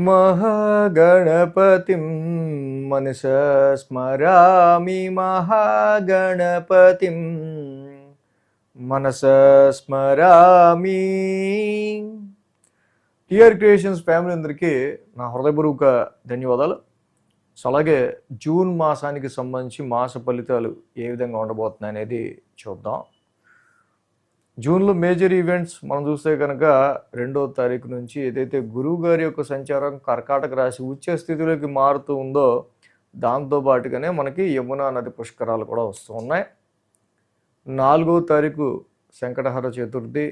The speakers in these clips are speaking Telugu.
మహాగణపతిం మనసా స్మరామి మహాగణపతిం మనసా స్మరామి. టిఆర్ క్రియేషన్స్ ఫ్యామిలీ అందరికీ నా హృదయపూర్వక ధన్యవాదాలు. సో అలాగే జూన్ మాసానికి సంబంధించి మాస ఫలితాలు ఏ విధంగా ఉండబోతున్నాయి అనేది చూద్దాం. జూన్లో మేజర్ ఈవెంట్స్ మనం చూస్తే కనుక 2వ తారీఖు నుంచి ఏదైతే గురువు గారి యొక్క సంచారం కర్కాటక రాశి ఉచ్చ స్థితిలోకి మారుతూ ఉందో దాంతో పాటుగానే మనకి యమునా నది పుష్కరాలు కూడా వస్తూ ఉన్నాయి. 4వ తారీఖు సంకటహర చతుర్థి,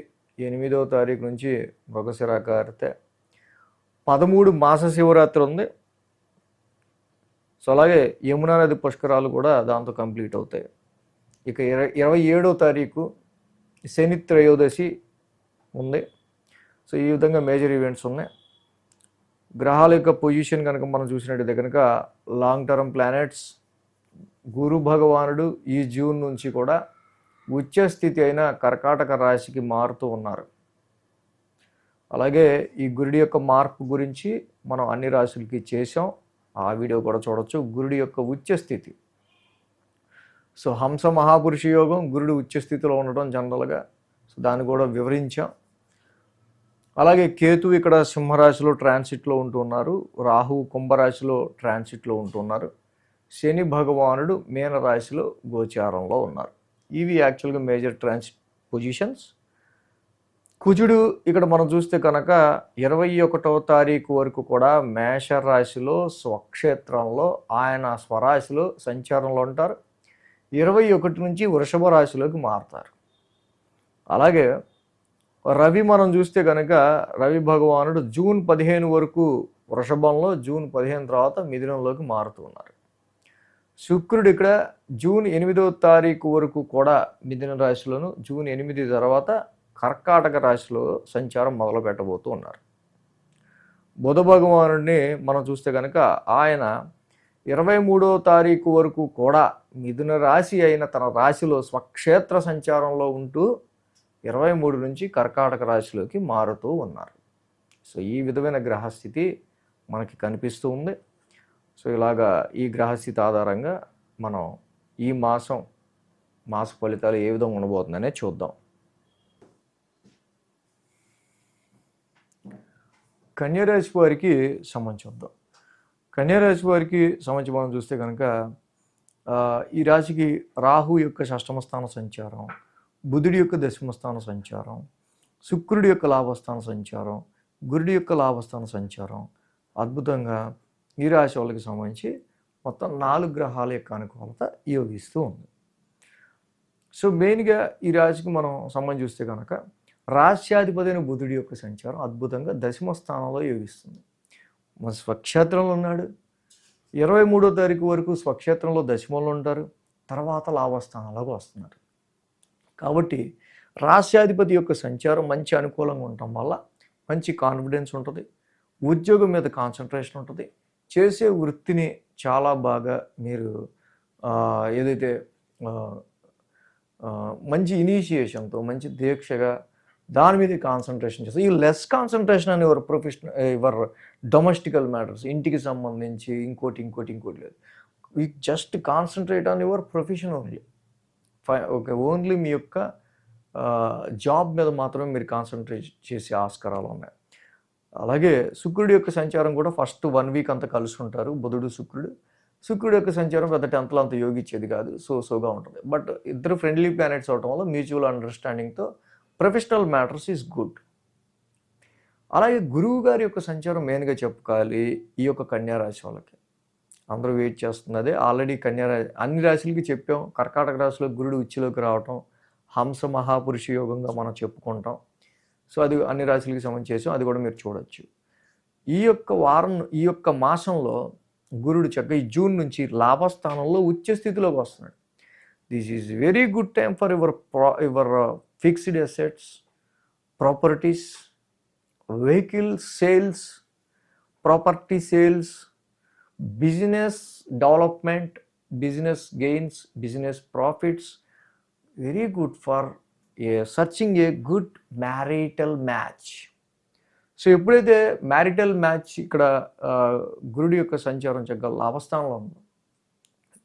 8వ తారీఖు నుంచి మృగశిర కార్తె, 13 మాస శివరాత్రి ఉంది. సో అలాగే యమునా నది పుష్కరాలు కూడా దాంతో కంప్లీట్ అవుతాయి. ఇక 27వ తారీఖు శని త్రయోదశి ఉంది. సో ఈ విధంగా మేజర్ ఈవెంట్స్ ఉన్నాయి. గ్రహాల యొక్క పొజిషన్ కనుక మనం చూసినట్టయితే కనుక లాంగ్ టర్మ్ ప్లానెట్స్, గురు భగవానుడు ఈ జూన్ నుంచి కూడా ఉచ్చ స్థితి అయిన కర్కాటక రాశికి మారుతూ ఉన్నారు. అలాగే ఈ గురుడి యొక్క మార్పు గురించి మనం అన్ని రాశులకి చేసాం, ఆ వీడియో కూడా చూడొచ్చు. గురుడి యొక్క ఉచ్చ స్థితి, సో హంస మహాపురుష యోగం, గురుడు ఉచ్చ స్థితిలో ఉండటం జనరల్గా, సో దాన్ని కూడా వివరించాం. అలాగే కేతు ఇక్కడ సింహరాశిలో ట్రాన్సిట్లో ఉంటున్నారు, రాహు కుంభరాశిలో ట్రాన్సిట్లో ఉంటున్నారు, శని భగవానుడు మీనరాశిలో గోచారంలో ఉన్నారు. ఇవి యాక్చువల్గా మేజర్ ట్రాన్సిట్ పొజిషన్స్. కుజుడు ఇక్కడ మనం చూస్తే కనుక 21వ తారీఖు వరకు కూడా మేషరాశిలో స్వక్షేత్రంలో ఆయన స్వరాశిలో సంచారంలో ఉంటారు. 21 నుంచి వృషభ రాశిలోకి మారుతారు. అలాగే రవి మనం చూస్తే కనుక రవి భగవానుడు జూన్ 15 వరకు వృషభంలో, జూన్ 15 తర్వాత మిథునంలోకి మారుతూ ఉన్నారు. శుక్రుడు ఇక్కడ జూన్ 8వ తారీఖు వరకు కూడా మిథున రాశిలోను, జూన్ 8 తర్వాత కర్కాటక రాశిలో సంచారం మొదలు పెట్టబోతూ ఉన్నారు. బుధ భగవానుడిని మనం చూస్తే కనుక ఆయన 23వ తారీఖు వరకు కూడా మిథున రాశి అయిన తన రాశిలో స్వక్షేత్ర సంచారంలో ఉంటూ 23 నుంచి కర్కాటక రాశిలోకి మారుతూ ఉన్నారు. సో ఈ విధమైన గ్రహస్థితి మనకి కనిపిస్తూ ఉంది. సో ఇలాగా ఈ గ్రహస్థితి ఆధారంగా మనం ఈ మాస ఫలితాలు ఏ విధంగా ఉండబోతుందనే చూద్దాం. కన్యారాశి వారికి సంబంధించి చూద్దాం. కన్యారాశి వారికి సంబంధించి మనం చూస్తే కనుక ఈ రాశికి రాహు యొక్క షష్టమ స్థాన సంచారం, బుధుడి యొక్క దశమ స్థాన సంచారం, శుక్రుడి యొక్క లాభస్థాన సంచారం, గురుడి యొక్క లాభస్థాన సంచారం అద్భుతంగా ఈ రాశి వాళ్ళకి సంబంధించి మొత్తం 4 గ్రహాల యొక్క అనుకూలత యోగిస్తూ ఉంది. సో మెయిన్గా ఈ రాశికి మనం సంబంధించి చూస్తే కనుక రాశ్యాధిపతి అయిన బుధుడి యొక్క సంచారం అద్భుతంగా దశమ స్థానంలో యోగిస్తుంది. మన స్వక్షేత్రంలో ఉన్నాడు. 23వ తారీఖు వరకు స్వక్షేత్రంలో దశమంలో ఉంటారు, తర్వాత లాభస్థానాలకు వస్తున్నారు. కాబట్టి రాశ్యాధిపతి యొక్క సంచారం మంచి అనుకూలంగా ఉండటం వల్ల మంచి కాన్ఫిడెన్స్ ఉంటుంది, ఉద్యోగం మీద కాన్సన్ట్రేషన్ ఉంటుంది, చేసే వృత్తిని చాలా బాగా మీరు ఏదైతే మంచి ఇనీషియేషన్తో మంచి దీక్షగా దాని మీద కాన్సన్ట్రేషన్ చేస్తారు. ఈ లెస్ కాన్సన్ట్రేషన్ అని యువర్ డొమెస్టికల్ మ్యాటర్స్, ఇంటికి సంబంధించి ఇంకోటి లేదు. You just concentrate on your profession only. Okay, only మీ యొక్క జాబ్ మీద మాత్రమే మీరు కాన్సన్ట్రేట్ చేసే ఆస్కారాలు ఉన్నాయి. అలాగే శుక్రుడి యొక్క సంచారం కూడా ఫస్ట్ 1 వీక్ అంతా కలిసి ఉంటారు. బుధుడు శుక్రుడి యొక్క సంచారం పెద్ద 10th అంత యోగిచ్చేది కాదు, సోగా ఉంటుంది. బట్ ఇద్దరు ఫ్రెండ్లీ ప్లానెట్స్ అవటం వల్ల మ్యూచువల్ అండర్స్టాండింగ్తో ప్రొఫెషనల్ మ్యాటర్స్ ఈజ్ గుడ్. అలాగే గురువు గారి యొక్క సంచారం మెయిన్గా చెప్పుకోవాలి ఈ యొక్క కన్యారాశి వాళ్ళకి. అందరూ వెయిట్ చేస్తున్నదే. ఆల్రెడీ అన్ని రాశులకి చెప్పాం. కర్కాటక రాశిలో గురుడు ఉచ్చులోకి రావటం హంస మహాపురుష యోగంగా మనం చెప్పుకుంటాం. సో అది అన్ని రాశులకి సంబంధించి చేసాం, అది కూడా మీరు చూడొచ్చు. ఈ యొక్క మాసంలో గురుడు చక్కగా ఈ జూన్ నుంచి లాభస్థానంలో ఉచ్చ స్థితిలోకి వస్తున్నాడు. This is very good time for your fixed assets, properties, vehicle sales, property sales, business development, business gains, business profits. Very good for searching a good marital match. So ఎప్పుడైతే మ్యారిటల్ మ్యాచ్ ఇక్కడ గురుడి యొక్క సంచారం చక్కగా లాభస్థానంలో ఉందో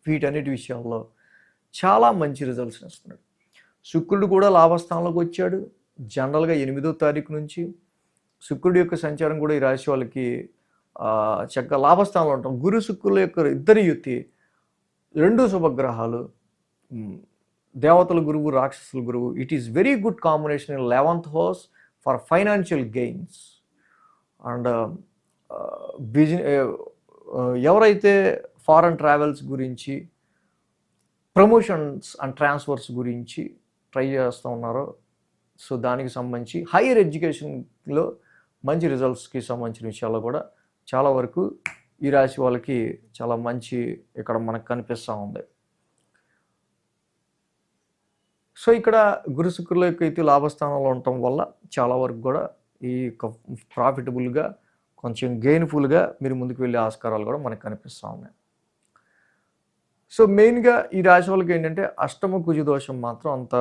వీటన్నిటి విషయాల్లో చాలా మంచి రిజల్ట్స్ ఇస్తున్నాడు. శుక్రుడు కూడా లాభస్థానంలోకి వచ్చాడు. జనరల్గా 8వ తారీఖు నుంచి శుక్రుడి యొక్క సంచారం కూడా ఈ రాశి వాళ్ళకి చక్కగా లాభస్థానంలో ఉంటాం. గురు శుక్రుల యొక్క ఇద్దరి యుతి, 2 శుభగ్రహాలు, దేవతల గురువు, రాక్షసుల గురువు. It is very good combination in 11th house for financial gains and ఎవరైతే ఫారెన్ ట్రావెల్స్ గురించి, ప్రమోషన్స్ అండ్ ట్రాన్స్ఫర్స్ గురించి ట్రై చేస్తూ ఉన్నారో, సో దానికి సంబంధించి హైయర్ ఎడ్యుకేషన్లో మంచి రిజల్ట్స్కి సంబంధించిన విషయాల్లో కూడా చాలా వరకు ఈ రాశి వాళ్ళకి చాలా మంచి ఇక్కడ మనకు కనిపిస్తూ ఉంది. సో ఇక్కడ గురు శుక్రుల యొక్క అయితే లాభస్థానంలో ఉండటం వల్ల చాలా వరకు కూడా ఈ ప్రాఫిటబుల్గా, కొంచెం గెయిన్ఫుల్గా మీరు ముందుకు వెళ్ళే ఆస్కారాలు కూడా మనకు కనిపిస్తూ ఉన్నాయి. సో మెయిన్గా ఈ రాశి వాళ్ళకి ఏంటంటే అష్టమ కుజ దోషం మాత్రం అంత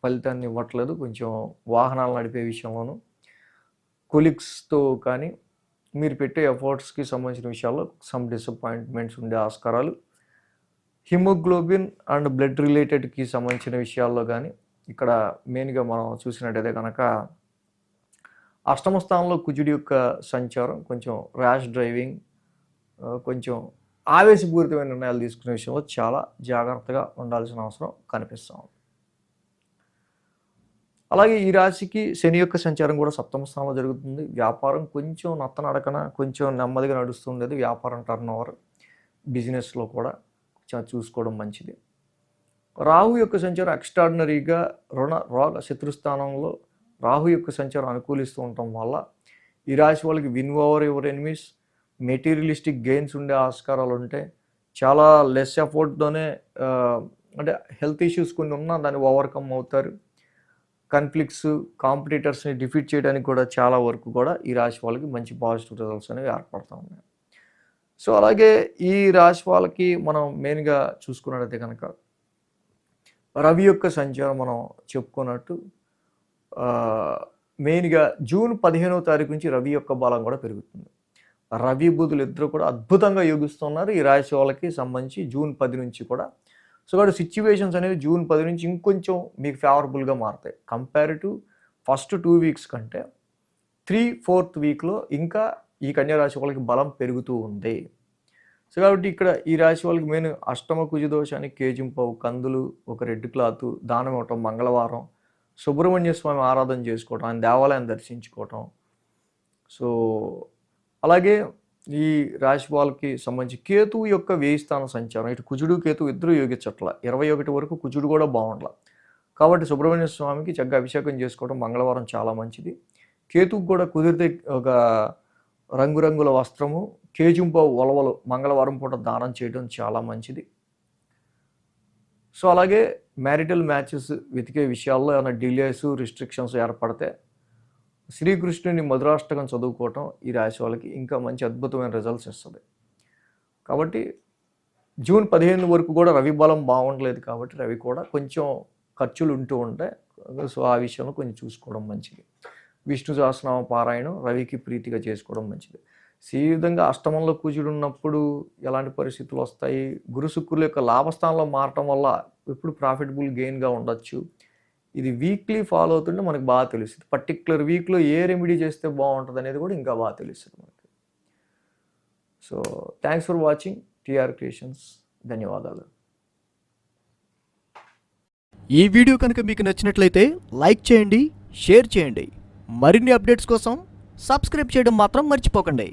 ఫలితాన్ని ఇవ్వట్లేదు. కొంచెం వాహనాలు నడిపే విషయంలోనూ, కొలీగ్స్తో కానీ మీరు పెట్టే ఎఫర్ట్స్కి సంబంధించిన విషయాల్లో సమ్ డిసప్పాయింట్మెంట్స్ ఉండే ఆస్కారాలు, హిమోగ్లోబిన్ అండ్ బ్లడ్ రిలేటెడ్కి సంబంధించిన విషయాల్లో కానీ ఇక్కడ మెయిన్గా మనం చూసినట్టయితే కనుక అష్టమ స్థానంలో కుజుడి యొక్క సంచారం కొంచెం ర్యాష్ డ్రైవింగ్, కొంచెం ఆవేశపూరితమైన నిర్ణయాలు తీసుకునే విషయంలో చాలా జాగ్రత్తగా ఉండాల్సిన అవసరం కనిపిస్తూ ఉంది. అలాగే ఈ రాశికి శని యొక్క సంచారం కూడా సప్తమ స్థానంలో జరుగుతుంది. వ్యాపారం కొంచెం నత్తనడకన కొంచెం నెమ్మదిగా నడుస్తుండేది. వ్యాపారం టర్న్ ఓవర్, బిజినెస్లో కూడా చూసుకోవడం మంచిది. రాహు యొక్క సంచారం ఎక్స్ట్రాడినరీగా రోగ శత్రుస్థానంలో రాహు యొక్క సంచారం అనుకూలిస్తూ ఉండటం వల్ల ఈ రాశి వాళ్ళకి win over your enemies, materialistic gains ఉండే ఆస్కారాలు ఉంటాయి. చాలా లెస్ ఎఫర్ట్తోనే అంటే హెల్త్ ఇష్యూస్ కొన్ని ఉన్నా దాన్ని ఓవర్కమ్ అవుతారు. కాన్ఫ్లిక్ట్స్, కాంపిటీటర్స్ని డిఫీట్ చేయడానికి కూడా చాలా వరకు కూడా ఈ రాశి వాళ్ళకి మంచి పాజిటివ్ రిజల్ట్స్ అనేవి ఏర్పడుతూ ఉన్నాయి. సో అలాగే ఈ రాశి వాళ్ళకి మనం మెయిన్గా చూసుకున్నట్టయితే కనుక రవి యొక్క సంచారం మనం చెప్పుకున్నట్టు మెయిన్గా జూన్ 15వ తారీఖు నుంచి రవి యొక్క బలం కూడా పెరుగుతుంది. రవి బుధులు ఇద్దరు కూడా అద్భుతంగా యోగిస్తున్నారు ఈ రాశి వాళ్ళకి సంబంధించి జూన్ 10 నుంచి కూడా. సో కాబట్టి సిచ్యువేషన్స్ అనేవి జూన్ 10 నుంచి ఇంకొంచెం మీకు ఫేవరబుల్గా మారుతాయి. కంపేర్ టు ఫస్ట్ 2 వీక్స్ కంటే 3-4th వీక్లో ఇంకా ఈ కన్యా రాశి వాళ్ళకి బలం పెరుగుతూ ఉంది. సో కాబట్టి ఇక్కడ ఈ రాశి వాళ్ళకి మెయిన్ అష్టమ కుజ దోషానికి కేజింపవు, కందులు, ఒక రెడ్ క్లాత్ దానం ఇవ్వటం, మంగళవారం సుబ్రహ్మణ్య స్వామి ఆరాధన చేసుకోవటం, ఆయన దేవాలయం దర్శించుకోవటం. సో అలాగే ఈ రాశి వాళ్ళకి సంబంధించి కేతువు యొక్క వ్యయస్థాన సంచారం, ఇటు కుజుడు కేతు ఇద్దరు యోగించట్ల, 21 వరకు కుజుడు కూడా బాగుండాల. కాబట్టి సుబ్రహ్మణ్య స్వామికి చక్కగా అభిషేకం చేసుకోవడం మంగళవారం చాలా మంచిది. కేతువుకు కూడా కుదిరితే ఒక రంగురంగుల వస్త్రము, కేజింపవు ఉలవలు మంగళవారం పూట దానం చేయడం చాలా మంచిది. సో అలాగే మ్యారిటల్ మ్యాచెస్ వెతికే విషయాల్లో ఏమైనా డిలేస్, రిస్ట్రిక్షన్స్ ఏర్పడితే శ్రీకృష్ణుని మధురాష్టకం చదువుకోవటం ఈ రాశి వాళ్ళకి ఇంకా మంచి అద్భుతమైన రిజల్ట్స్ ఇస్తుంది. కాబట్టి జూన్ 15 వరకు కూడా రవి బలం బాగుండలేదు కాబట్టి రవి కూడా కొంచెం ఖర్చులు ఉంటూ ఉంటాయి. సో ఆ విషయంలో కొంచెం చూసుకోవడం మంచిది. విష్ణు సహస్రనామ పారాయణం రవికి ప్రీతిగా చేసుకోవడం మంచిది. ఈ విధంగా అష్టమంలో కుజుడు ఉన్నప్పుడు ఎలాంటి పరిస్థితులు వస్తాయి, గురు శుక్రుల యొక్క లాభస్థానంలో మారటం వల్ల ఎప్పుడు ప్రాఫిటబుల్ గెయిన్గా ఉండొచ్చు. ఇది వీక్లీ ఫాలో అవుతుంటే మనకు బాగా తెలుస్తుంది. పర్టికులర్ వీక్లో ఏ రెమెడీ చేస్తే బాగుంటుంది అనేది కూడా ఇంకా బాగా తెలుస్తుంది మనకి. So thanks for watching TR creations. ధన్యవాదాలు. ఈ వీడియో కనుక మీకు నచ్చినట్లయితే లైక్ చేయండి, షేర్ చేయండి. మరిన్ని అప్డేట్స్ కోసం సబ్స్క్రైబ్ చేయడం మాత్రం మర్చిపోకండి.